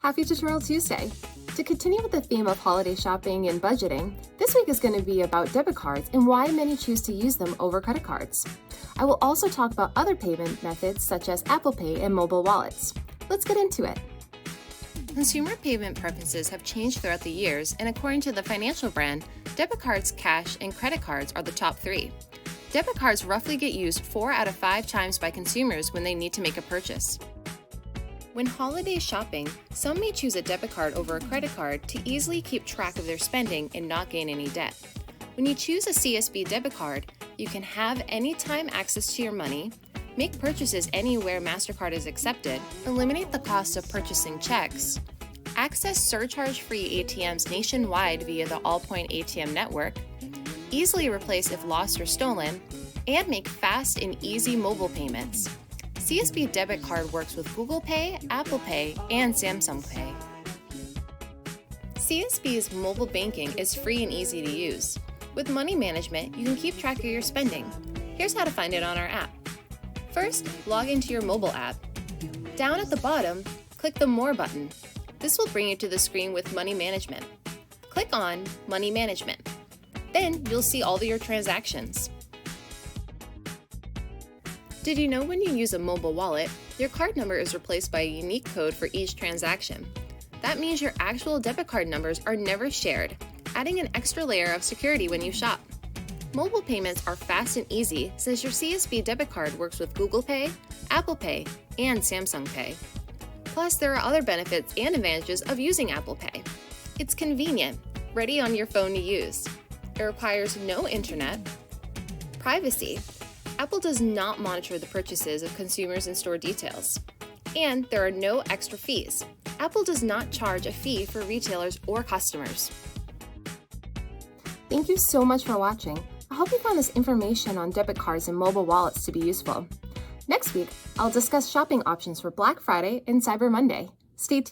Happy Tutorial Tuesday! To continue with the theme of holiday shopping and budgeting, this week is going to be about debit cards and why many choose to use them over credit cards. I will also talk about other payment methods such as ApplePay and Mobile Wallets. Let's get into it. Consumer payment preferences have changed throughout the years, and according to the financial brand, debit cards, cash, and credit cards are the top three. Debit cards roughly get used 4 out of 5 times by consumers when they need to make a purchase. When holiday shopping, some may choose a debit card over a credit card to easily keep track of their spending and not gain any debt. When you choose a CSB debit card, you can have anytime access to your money, make purchases anywhere MasterCard is accepted, eliminate the cost of purchasing checks, access surcharge-free ATMs nationwide via the Allpoint ATM network, easily replace if lost or stolen, and make fast and easy mobile payments. CSB debit card works with Google Pay, Apple Pay, and Samsung Pay. CSB's mobile banking is free and easy to use. With money management, you can keep track of your spending. Here's how to find it on our app. First, log into your mobile app. Down at the bottom, click the More button. This will bring you to the screen with Money Management. Click on Money Management. Then you'll see all of your transactions. Did you know when you use a mobile wallet, your card number is replaced by a unique code for each transaction? That means your actual debit card numbers are never shared, adding an extra layer of security when you shop. Mobile payments are fast and easy since your CSB debit card works with Google Pay, Apple Pay, and Samsung Pay. Plus, there are other benefits and advantages of using Apple Pay. It's convenient, ready on your phone to use. It requires no internet. Privacy. Apple does not monitor the purchases of consumers and store details. And there are no extra fees. Apple does not charge a fee for retailers or customers. Thank you so much for watching. I hope you found this information on debit cards and mobile wallets to be useful. Next week, I'll discuss shopping options for Black Friday and Cyber Monday. Stay tuned.